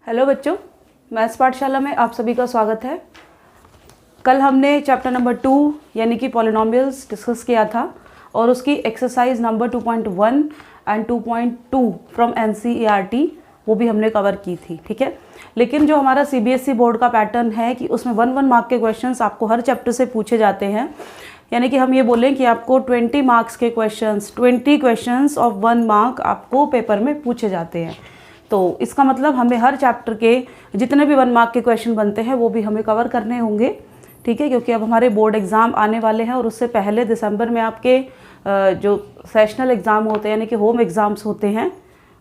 Hello बच्चों, maths पाठशाला में आप सभी का स्वागत है। कल हमने चैप्टर नंबर 2 यानी कि पॉलिनोमियल्स डिस्कस किया था और उसकी exercise number 2.1 and 2.2 from NCERT वो भी हमने कवर की थी, ठीक है। लेकिन जो हमारा सीबीएसई बोर्ड का पैटर्न है कि उसमें 1 मार्क के क्वेश्चंस आपको हर चैप्टर से पूछे जाते हैं, यानी कि हम ये बोलें कि आपको 20 मार्क्स के क्वेश्चंस 20 क्वेश्चंस ऑफ 1 मार्क आपको पेपर में पूछे जाते हैं। तो इसका मतलब हमें हर चैप्टर के जितने भी 1 मार्क के क्वेश्चन बनते हैं वो भी हमें कवर करने होंगे, ठीक है। क्योंकि अब हमारे बोर्ड एग्ज़ाम आने वाले हैं और उससे पहले दिसंबर में आपके जो सेशनल एग्ज़ाम होते हैं यानी कि होम एग्ज़ाम्स होते हैं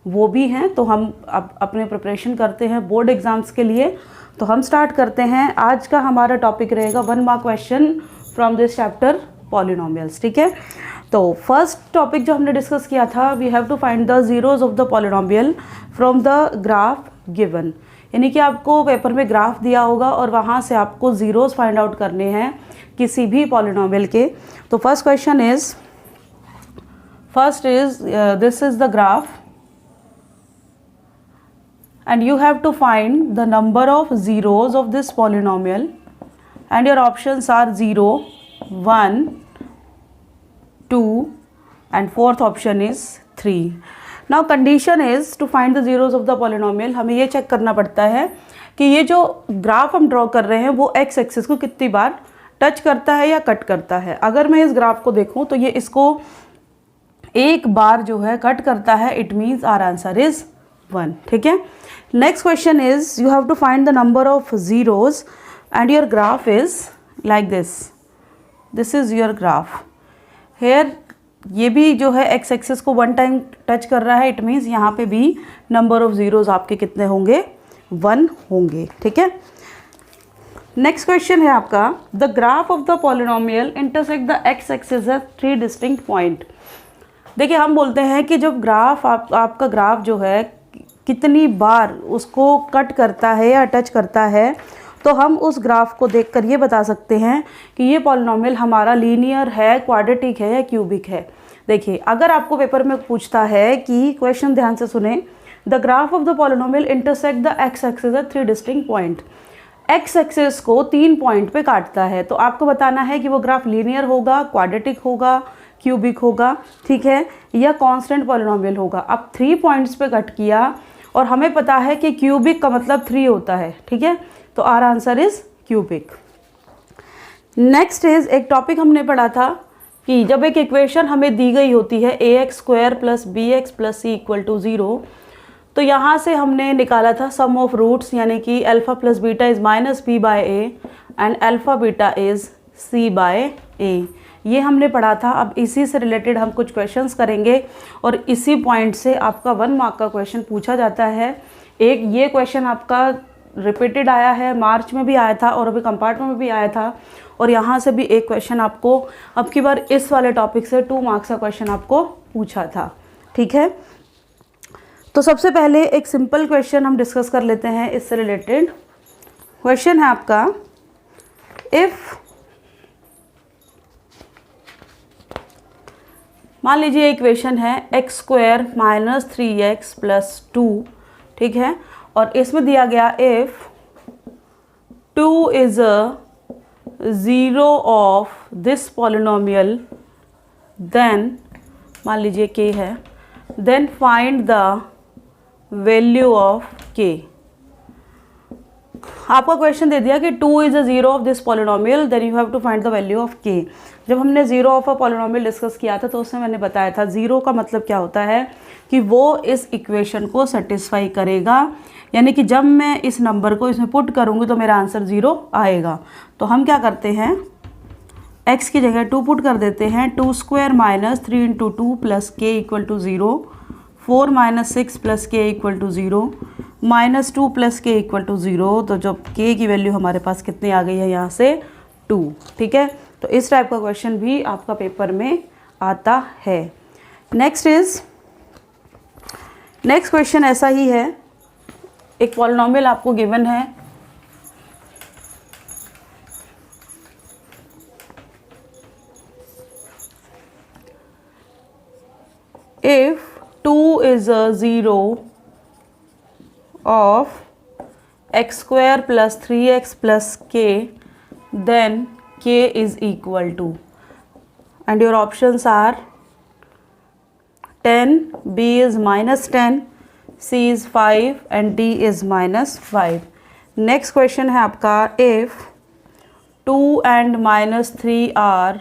वो भी हैं। तो हम अब अपने प्रिपरेशन करते हैं बोर्ड एग्ज़ाम्स के लिए। तो हम स्टार्ट करते हैं। आज का हमारा टॉपिक रहेगा 1 mark question from this chapter polynomials, ठीक है। तो फर्स्ट टॉपिक जो हमने डिस्कस किया था, we have to find the zeros of the polynomial from the graph given, यानी कि आपको पेपर में ग्राफ दिया होगा और वहाँ से आपको ज़ीरोज़ फाइंड आउट करने हैं किसी भी पॉलिनोमियल के। तो first question is this is the graph and you have to find the number of zeros of this polynomial and your options are 0, 1, 2 and fourth option is 3. Now condition is to find the zeros of the polynomial. हमें ये check करना पड़ता है कि ये जो graph हम draw कर रहे हैं वो एक्स एक्सिस को कितनी बार टच करता है या कट करता है। अगर मैं इस ग्राफ को देखूं तो ये इसको एक बार जो है कट करता है, it means our answer is 1, ठीक है। Next question is you have to find the number of zeros and your graph is like this is your graph here. ये भी जो है एक्स एक्सिस को 1 टाइम टच कर रहा है, इट मीन्स यहाँ पे भी नंबर ऑफ ज़ीरोज़ आपके कितने होंगे, 1 होंगे, ठीक है। नेक्स्ट क्वेश्चन है आपका the graph of the polynomial intersect the x axis at 3 distinct point. देखिए हम बोलते हैं कि जब ग्राफ आपका ग्राफ जो है कितनी बार उसको कट करता है या टच करता है, तो हम उस ग्राफ को देखकर ये बता सकते हैं कि ये पॉलिनोमियल हमारा लीनियर है, क्वाड्रेटिक है या क्यूबिक है। देखिए अगर आपको पेपर में पूछता है कि क्वेश्चन ध्यान से सुने, the graph of the polynomial intersect the x axis at 3 distinct point. X axis को 3 पॉइंट पे काटता है, तो आपको बताना है कि वो ग्राफ लीनियर होगा, क्वाड्रेटिक होगा, क्यूबिक होगा, ठीक है, या कांस्टेंट पॉलिनोमियल होगा। अब 3 पॉइंट्स पे कट किया और हमें पता है कि क्यूबिक का मतलब 3 होता है, ठीक है। तो our answer is cubic. Next is एक टॉपिक हमने पढ़ा था कि जब एक इक्वेशन हमें दी गई होती है ax² + bx + c = 0, तो यहाँ से हमने निकाला था सम ऑफ रूट्स, यानी कि alpha + beta is -b/a and alpha beta is c/a। ये हमने पढ़ा था। अब इसी से रिलेटेड हम कुछ क्वेश्चंस करेंगे और इसी पॉइंट से आपका 1 मार्क का क्वेश्चन पूछा जाता है। एक ये क्वेश्चन आपका रिपीटेड आया है, मार्च में भी आया था और अभी कंपार्टमेंट में भी आया था, और यहाँ से भी एक क्वेश्चन आपको अब की बार इस वाले टॉपिक से 2 मार्क्स का क्वेश्चन आपको पूछा था, ठीक है। तो सबसे पहले एक सिंपल क्वेश्चन हम डिस्कस कर लेते हैं इससे रिलेटेड। क्वेश्चन है आपका, इफ़ मान लीजिए इक्वेशन है x² - 3x + 2, ठीक है, और इसमें दिया गया if 2 is a zero of this polynomial, then मान लीजिए k है, then find the value of k। आपका क्वेश्चन दे दिया कि 2 is a zero of this polynomial, then you have to find the value of k। जब हमने zero of a polynomial discuss किया था तो उसमें मैंने बताया था ज़ीरो का मतलब क्या होता है कि वो इस इक्वेशन को सेटिस्फाई करेगा, यानी कि जब मैं इस नंबर को इसमें पुट करूँगी तो मेरा आंसर 0 आएगा। तो हम क्या करते हैं, x की जगह 2 पुट कर देते हैं। 2² - 3 × 2 + k = 0, 4 - 6 + k = 0, -2 + k = 0। तो जब k की वैल्यू हमारे पास कितनी आ गई है यहाँ से 2, ठीक है। तो इस टाइप का क्वेश्चन भी आपका पेपर में आता है। नेक्स्ट क्वेश्चन ऐसा ही है, एक पॉलिनोमियल आपको गिवन है, if 2 is a zero of x square plus 3x plus k, then k is equal to, and your options are 10, b is minus 10, c is 5 and d is minus 5. Next question है आपका, if 2 and minus 3 are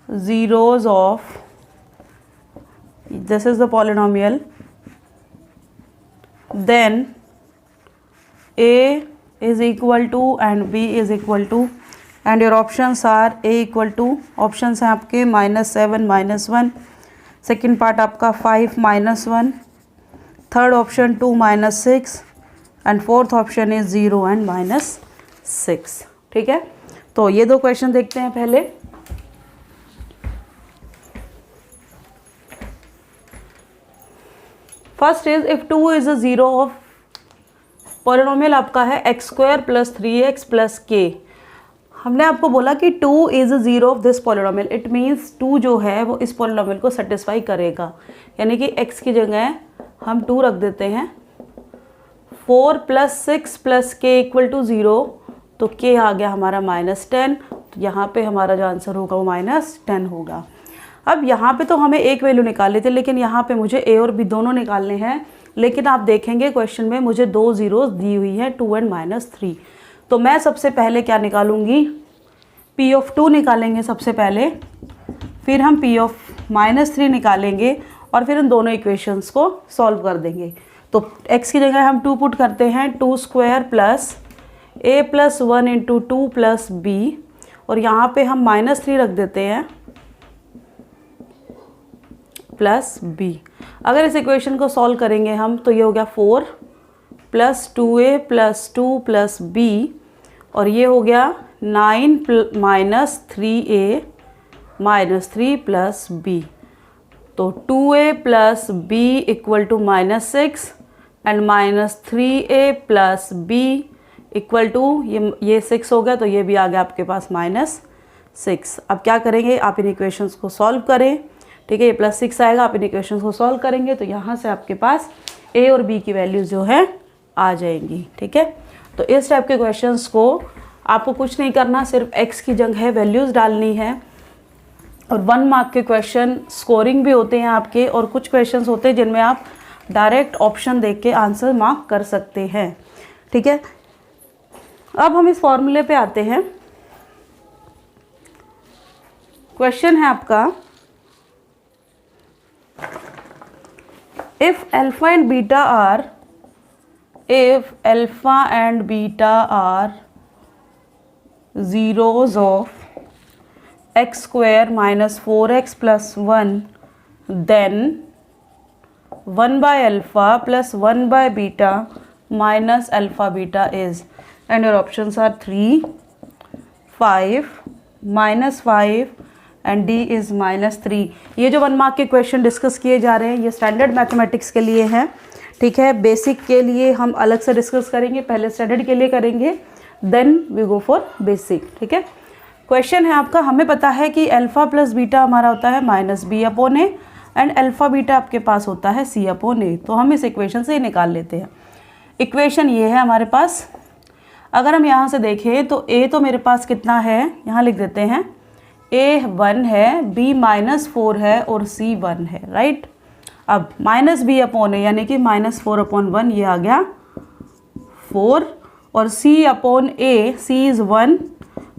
zeros of, this is the polynomial, then a is equal to and b is equal to, and your options are a equal to, options हैं आपके -7 -1, second part आपका 5 -1, third option 2 -6 and fourth option is 0 and -6. ठीक है, तो ये दो question देखते हैं पहले. First is if 2 is a zero of, polynomial आपका है x square plus 3x plus k. हमने आपको बोला कि 2 is a zero of this polynomial, it means 2 जो है वो इस पॉलिनोमियल को सेटिस्फाई करेगा, यानी कि x की जगह हम 2 रख देते हैं. 4 plus 6 plus k equal to 0, तो k आ गया हमारा -10, तो यहाँ पे हमारा जो आंसर होगा वो -10 होगा. अब यहाँ पे तो हमें एक वैल्यू निकालनी थी, लेकिन यहाँ पे मुझे a और b दोनों निकालने हैं. लेकिन आप देखेंगे क्वेश्चन में मुझे 2 ज़ीरोज़ दी हुई है, 2 and -3. तो मैं सबसे पहले क्या निकालूंगी, p of 2 निकालेंगे सबसे पहले, फिर हम p of -3 निकालेंगे और फिर उन दोनों इक्वेशंस को सॉल्व कर देंगे. तो x की जगह हम 2 पुट करते हैं, 2 square plus a plus 1 into 2 plus b, और यहाँ पे हम -3 रख देते हैं प्लस b. अगर इस इक्वेशन को सॉल्व करेंगे हम तो ये हो गया 4 plus 2a plus 2 plus b, और ये हो गया 9 minus 3a minus 3 plus b. तो 2a plus b equal to -6 and -3a plus b equal to, ये 6 हो गया तो ये भी आ गया आपके पास -6. अब क्या करेंगे, आप इन इक्वेशंस को सॉल्व करें. ठीक है, ये +6 आएगा, आप इन इक्वेशंस को सॉल्व करेंगे तो यहाँ से आपके पास a और b की वैल्यूज़ जो है आ जाएंगी. ठीक है, तो इस टाइप के क्वेश्चंस को आपको कुछ नहीं करना, सिर्फ x की जगह वैल्यूज़ डालनी है. और 1 मार्क के क्वेश्चन स्कोरिंग भी होते हैं आपके, और कुछ क्वेश्चंस होते हैं जिनमें आप डायरेक्ट ऑप्शन देख के आंसर मार्क कर सकते हैं. ठीक है, अब हम इस फॉर्मूले पे आते हैं. क्वेश्चन है आपका, if alpha and beta are, if alpha and beta are zeros of x square minus 4x plus 1, then 1 by alpha plus 1 by beta minus alpha beta is, and your options are 3, 5, -5 and D is -3. ये जो 1 mark के question discuss किए जा रहे हैं ये standard mathematics के लिए हैं. ठीक है, बेसिक के लिए हम अलग से डिस्कस करेंगे, पहले स्टैंडर्ड के लिए करेंगे, then we go for basic. ठीक है, क्वेश्चन है आपका, हमें पता है कि अल्फ़ा प्लस बीटा हमारा होता है -b/a एंड अल्फ़ा बीटा आपके पास होता है c/a. तो हम इस इक्वेशन से ही निकाल लेते हैं. इक्वेशन ये है हमारे पास. अगर हम यहाँ से देखें तो a तो मेरे पास कितना है, यहाँ लिख देते हैं, a 1 है, b -4 है और c 1 है. राइट, अब -b/a यानी कि -4/1, ये आ गया 4, और c/a, c इज़ 1,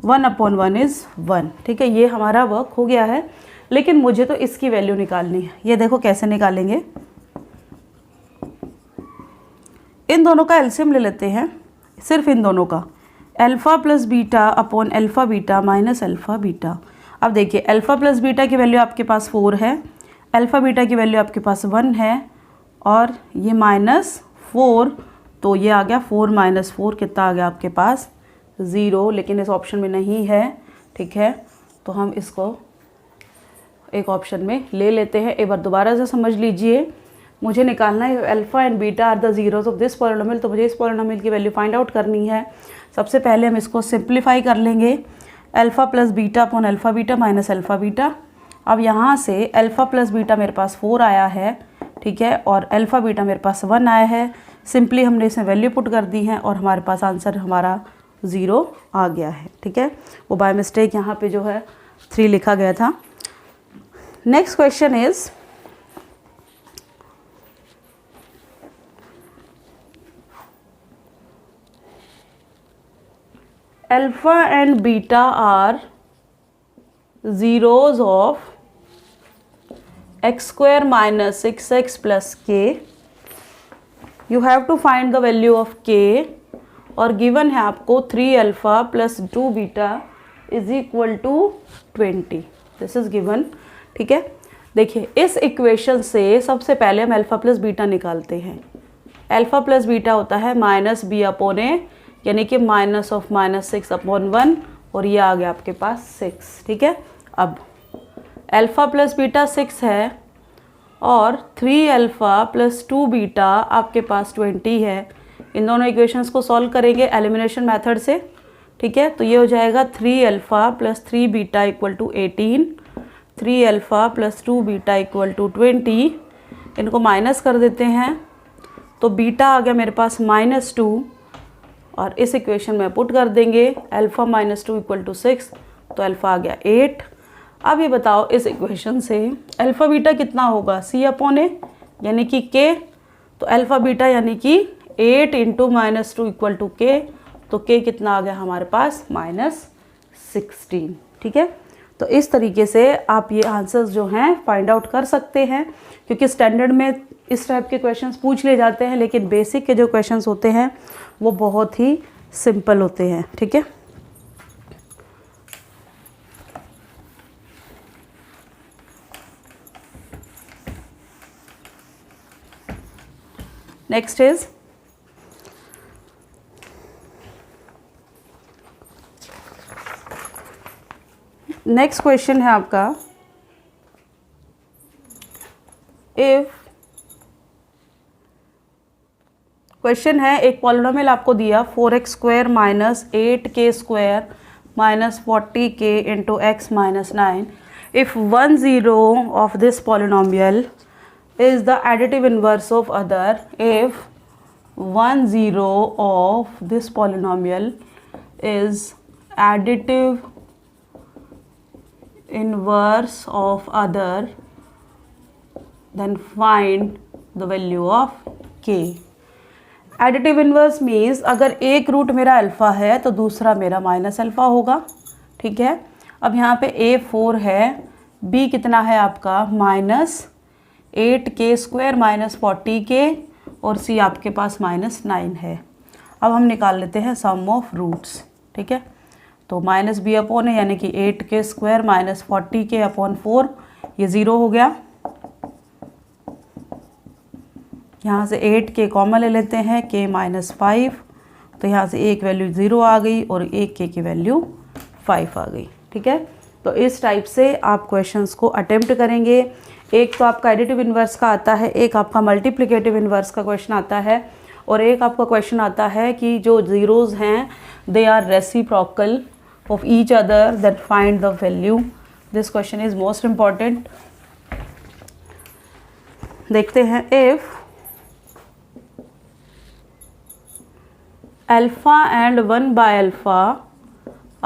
1/1 इज़ 1. ठीक है, ये हमारा वर्क हो गया है. लेकिन मुझे तो इसकी वैल्यू निकालनी है. ये देखो कैसे निकालेंगे, इन दोनों का एलसीएम ले लेते हैं, सिर्फ इन दोनों का, alpha plus beta upon alpha beta minus alpha beta. अब देखिए, अल्फ़ा प्लस बीटा की वैल्यू आपके पास 4 है, अल्फ़ा बीटा की वैल्यू आपके पास 1 है, और ये -4, तो ये आ गया 4 - 4 कितना आ गया आपके पास 0, लेकिन इस ऑप्शन में नहीं है. ठीक है, तो हम इसको एक ऑप्शन में ले लेते हैं. एक बार दोबारा से समझ लीजिए, मुझे निकालना है alpha and beta are the zeros of this polynomial. तो मुझे इस पॉलिनोमियल की वैल्यू फाइंड आउट करनी है. सबसे पहले हम इसको सिंप्लीफाई कर लेंगे, alpha plus beta upon alpha beta minus alpha beta. अब यहाँ से अल्फ़ा प्लस बीटा मेरे पास 4 आया है, ठीक है, और अल्फ़ा बीटा मेरे पास 1 आया है। सिंपली हमने इसमें वैल्यू पुट कर दी है और हमारे पास आंसर हमारा 0 आ गया है। ठीक है, वो बाय मिस्टेक यहाँ पे जो है 3 लिखा गया था। Next question is alpha and beta are zeros of x square minus 6x plus k. You have to find the value of k और given है आपको 3 alpha plus 2 beta is equal to 20। This is given. ठीक है, देखिए इस equation से सबसे पहले हम अल्फ़ा प्लस बीटा निकालते हैं। अल्फ़ा प्लस बीटा होता है माइनस बी अपॉन ए, यानी कि माइनस ऑफ माइनस 6 अपॉन 1, और ये आ गया आपके पास 6। ठीक है, अब अल्फ़ा प्लस बीटा 6 है और 3 अल्फ़ा प्लस 2 बीटा आपके पास 20 है। इन दोनों इक्वेशंस को सॉल्व करेंगे एलिमिनेशन मेथड से। ठीक है, तो ये हो जाएगा 3 alpha plus 3 beta equal to 18, 3 alpha plus 2 beta equal to 20। इनको माइनस कर देते हैं तो बीटा आ गया मेरे पास -2, और इस इक्वेशन में पुट कर देंगे अल्फ़ा -2 इक्वल टू 6, तो अल्फ़ा आ गया 8। अब ये बताओ इस इक्वेशन से अल्फ़ा बीटा कितना होगा, c अपॉन ए यानी कि k, तो अल्फ़ा बीटा यानी कि 8 इंटू -2 इक्वल टू k, तो k कितना आ गया हमारे पास -16। ठीक है, तो इस तरीके से आप ये आंसर्स जो हैं फाइंड आउट कर सकते हैं, क्योंकि स्टैंडर्ड में इस टाइप के क्वेश्चंस पूछ लिए जाते हैं, लेकिन बेसिक के जो क्वेश्चंस होते हैं वो बहुत ही सिंपल होते हैं। ठीक है, नेक्स्ट इज नेक्स्ट क्वेश्चन है आपका, इफ क्वेश्चन है एक पॉलिनोमियल आपको दिया 4x square minus 8k square minus 40k into x minus 9। If 1 0 of this polynomial is the additive inverse of other, if 1 0 of this polynomial is additive inverse of other, then find the value of k. additive inverse means अगर एक root मेरा alpha है तो दूसरा मेरा minus alpha होगा। ठीक है, अब यहाँ पे a4 है, b कितना है आपका -8k स्क्वायर माइनस 40k, और c आपके पास -9 है। अब हम निकाल लेते हैं सम ऑफ रूट्स। ठीक है, तो -b अपॉन ए यानी कि 8k square minus 40k upon 4, ये 0 हो गया। यहाँ से 8k कॉमन ले लेते हैं, k -5, तो यहाँ से एक वैल्यू 0 आ गई और एक k की वैल्यू 5 आ गई। ठीक है, तो इस टाइप से आप क्वेश्चंस को अटेम्प्ट करेंगे। एक तो आपका एडिटिव इन्वर्स का आता है, एक आपका मल्टीप्लिकेटिव इन्वर्स का क्वेश्चन आता है, और एक आपका क्वेश्चन आता है कि जो ज़ीरोज़ हैं they are reciprocal of each other, that find the value. This question is most important. देखते हैं, if alpha and 1 by alpha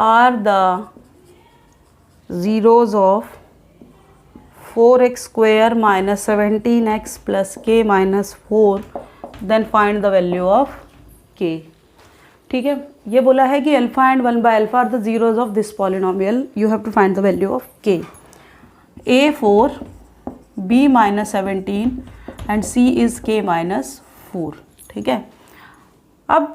are the zeros of 4x square minus 17x plus k minus 4, then find the value of k। ठीक है, ये बोला है कि alpha and 1 by alpha are the zeros of this polynomial, you have to find the value of k। a4, b -17 and c is k -4। ठीक है, अब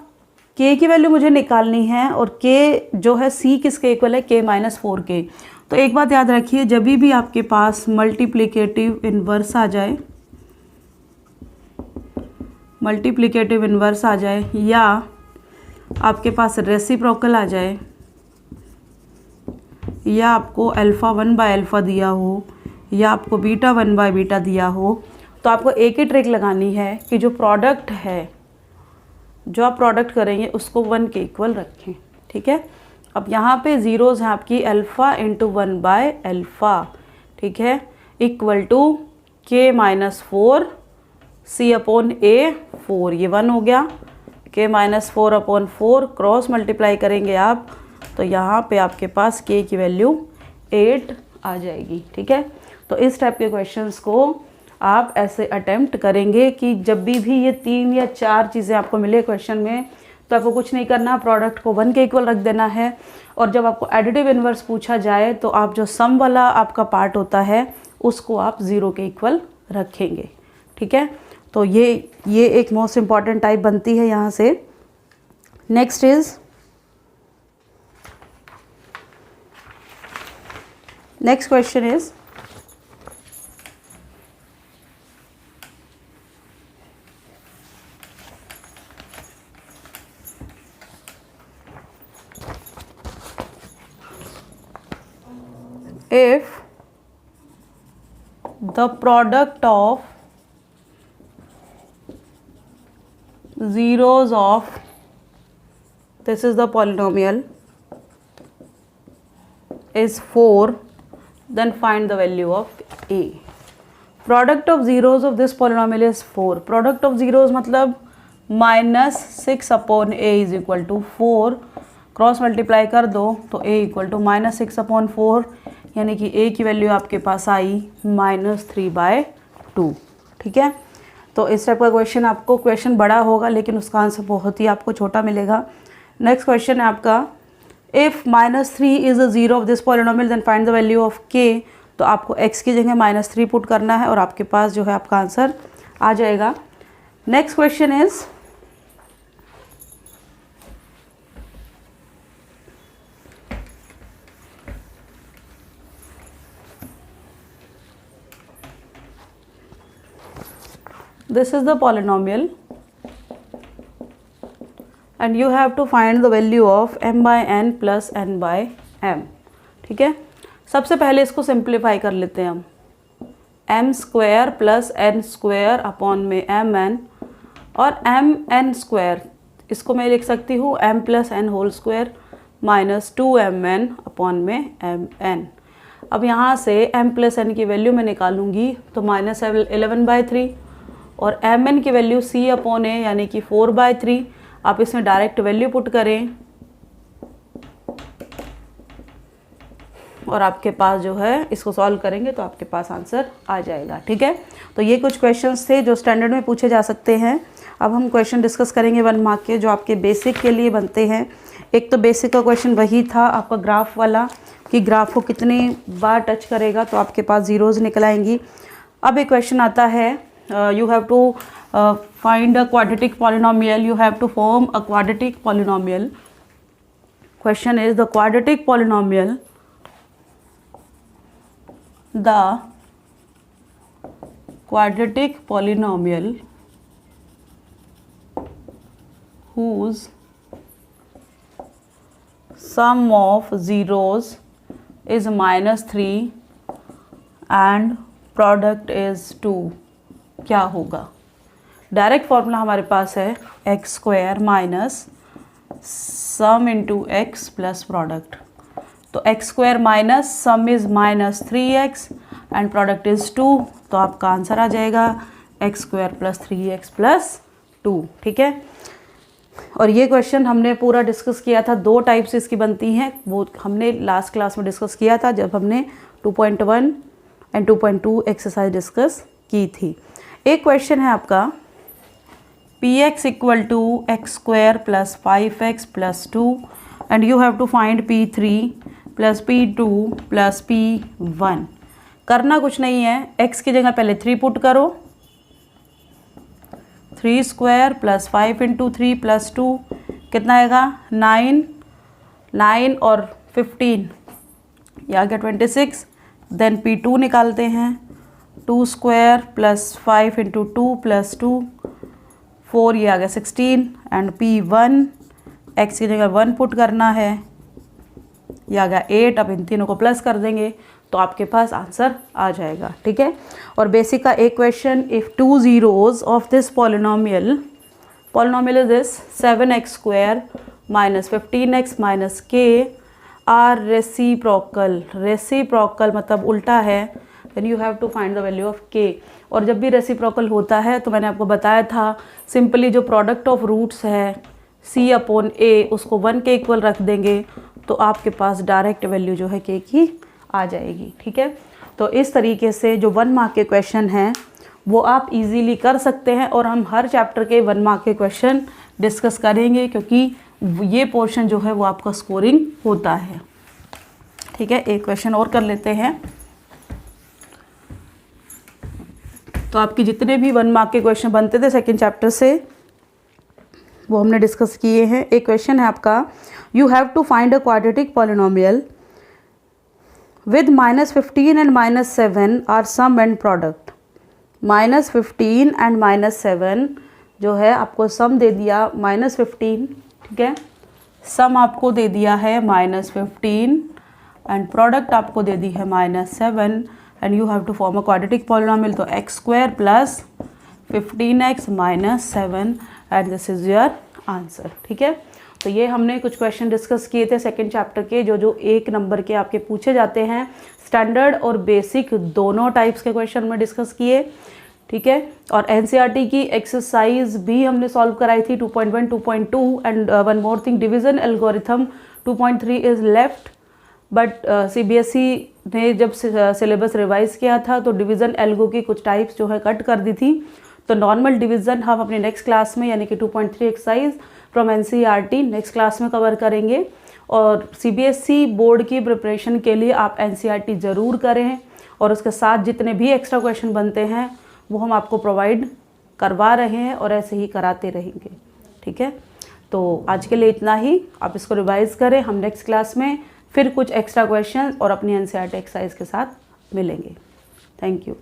k की वैल्यू मुझे निकालनी है, और k जो है c किसके इक्वल है, k -4k। तो एक बात याद रखिए, जब भी आपके पास मल्टीप्लिकेटिव इन्वर्स आ जाए, मल्टीप्लिकेटिव इन्वर्स आ जाए, या आपके पास रेसिप्रोकल आ जाए, या आपको अल्फ़ा 1 बाय अल्फ़ा दिया हो, या आपको बीटा 1 बाय बीटा दिया हो, तो आपको एक ही ट्रिक लगानी है कि जो प्रोडक्ट है, जो आप प्रोडक्ट करेंगे उसको 1 के इक्वल रखें। ठीक है, अब यहाँ पे ज़ीरोज़ हैं आपकी अल्फ़ा इंटू 1 बाय अल्फ़ा, ठीक है, equal to k -4 c upon a 4, ये 1 हो गया, k minus 4 upon 4, cross multiply करेंगे आप तो यहाँ पे आपके पास k की वैल्यू 8 आ जाएगी। ठीक है, तो इस टाइप के क्वेश्चंस को आप ऐसे अटेम्प्ट करेंगे कि जब भी ये 3 या 4 चीज़ें आपको मिले क्वेश्चन में तो आपको कुछ नहीं करना, प्रोडक्ट को 1 के इक्वल रख देना है, और जब आपको एडिटिव इन्वर्स पूछा जाए तो आप जो सम वाला आपका पार्ट होता है उसको आप 0 के इक्वल रखेंगे। ठीक है, तो ये एक मोस्ट इम्पॉर्टेंट टाइप बनती है यहाँ से। Next is next question is if the product of zeros of, this is the polynomial, is 4, then find the value of a. Product of zeros of this polynomial is 4. Product of zeros मतलब -6 upon a is equal to 4, cross multiply कर दो तो a equal to -6 upon 4, यानी कि a की value आपके पास आई -3/2। ठीक है, तो इस टाइप का क्वेश्चन आपको, क्वेश्चन बड़ा होगा लेकिन उसका आंसर बहुत ही आपको छोटा मिलेगा। नेक्स्ट क्वेश्चन है आपका, if -3 is a zero of this polynomial then find the value of k। तो आपको x की जगह -3 पुट करना है और आपके पास जो है आपका आंसर आ जाएगा। Next question is this is the polynomial and you have to find the value of m/n plus n/m। ठीक है, सबसे पहले इसको सिंप्लीफाई कर लेते हैं हम, m² प्लस n² अपॉन में mn, और mn² इसको मैं लिख सकती हूँ m plus n whole square minus 2mn upon में mn। अब यहाँ से m प्लस n की वैल्यू मैं निकालूंगी तो -11/3, और mn की वैल्यू c अपॉन a यानी कि 4/3। आप इसमें डायरेक्ट वैल्यू पुट करें और आपके पास जो है इसको सॉल्व करेंगे तो आपके पास आंसर आ जाएगा। ठीक है, तो ये कुछ क्वेश्चंस थे जो स्टैंडर्ड में पूछे जा सकते हैं। अब हम क्वेश्चन डिस्कस करेंगे 1 मार्क के जो आपके बेसिक के लिए बनते हैं। एक तो बेसिक का क्वेश्चन वही था आपका ग्राफ वाला कि ग्राफ को कितनी बार टच करेगा तो आपके पास ज़ीरोज़ निकल आएंगी। अब एक क्वेश्चन आता है, you have to find a quadratic polynomial, you have to form a quadratic polynomial. Question is the quadratic polynomial, whose sum of zeros is -3 and product is 2, क्या होगा। डायरेक्ट फॉर्मूला हमारे पास है x² minus sum into x plus product. तो x² minus sum is -3x and product is 2, तो आपका answer आ जाएगा x² plus 3x plus 2। ठीक है, और ये क्वेश्चन हमने पूरा डिस्कस किया था, 2 टाइप से इसकी बनती हैं, वो हमने लास्ट क्लास में डिस्कस किया था जब हमने 2.1 एंड 2.2 एक्सरसाइज डिस्कस की थी। एक क्वेश्चन है आपका px equal to x² plus 5x plus 2 and you have to find p3 plus p2 plus p1। करना कुछ नहीं है, x की जगह पहले 3 पुट करो, 3² प्लस 5 इंटू 3 प्लस 2 कितना आएगा 9 और 15 ये आ गया 26। देन p2 निकालते हैं, 2² प्लस 5 इंटू 2 प्लस 2 4 ये आ गया 16 एंड p1 x की जगह 1 पुट करना है, ये आ गया 8। अब इन तीनों को प्लस कर देंगे तो आपके पास आंसर आ जाएगा। ठीक है, और बेसिक का एक question, if 2 zeros of this polynomial is this 7x² minus 15x minus k are reciprocal मतलब उल्टा है, then you have to find the value of k। और जब भी रेसिप्रोकल होता है तो मैंने आपको बताया था सिंपली जो प्रोडक्ट ऑफ रूट्स है C/A उसको 1 के इक्वल रख देंगे तो आपके पास डायरेक्ट वैल्यू जो है k की आ जाएगी। ठीक है, तो इस तरीके से जो 1 मार्क के क्वेश्चन हैं वो आप इजीली कर सकते हैं और हम हर चैप्टर के 1 मार्क के क्वेश्चन डिस्कस करेंगे क्योंकि ये पोर्शन जो है वो आपका स्कोरिंग होता है। ठीक है, एक क्वेश्चन और कर लेते हैं। तो आपके जितने भी 1 मार्क के क्वेश्चन बनते थे सेकंड चैप्टर से वो हमने डिस्कस किए हैं। एक क्वेश्चन है आपका, you have to find a quadratic polynomial with -15 and -7 are sum and product. -15 and -7 जो है आपको सम दे दिया -15, ठीक है, सम आपको दे दिया है -15 एंड प्रोडक्ट आपको दे दी है -7 and you have to form a quadratic polynomial. तो x² + 15x - 7 and this is your answer. ठीक है, तो ये हमने कुछ क्वेश्चन डिस्कस किए थे सेकंड चैप्टर के जो 1 नंबर के आपके पूछे जाते हैं। स्टैंडर्ड और बेसिक दोनों टाइप्स के क्वेश्चन में डिस्कस किए। ठीक है, और एनसीईआरटी की एक्सरसाइज भी हमने सॉल्व कराई थी 2.1, 2.2 and one more thing, division algorithm 2.3 is left but CBSE ने जब सिलेबस रिवाइज किया था तो डिवीज़न एल्गो की कुछ टाइप्स जो है कट कर दी थी। तो नॉर्मल डिवीज़न हम अपने नेक्स्ट क्लास में यानी कि 2.3 exercise from NCERT next class में कवर करेंगे। और सीबीएसई बोर्ड की प्रिपरेशन के लिए आप एनसीईआरटी ज़रूर करें और उसके साथ जितने भी एक्स्ट्रा क्वेश्चन बनते हैं वो हम आपको प्रोवाइड करवा रहे हैं और ऐसे ही कराते रहेंगे। ठीक है, तो आज के लिए इतना ही, आप इसको रिवाइज करें। हम नेक्स्ट क्लास में फिर कुछ एक्स्ट्रा क्वेश्चन और अपनी एनसीईआरटी एक्सरसाइज के साथ मिलेंगे। Thank you.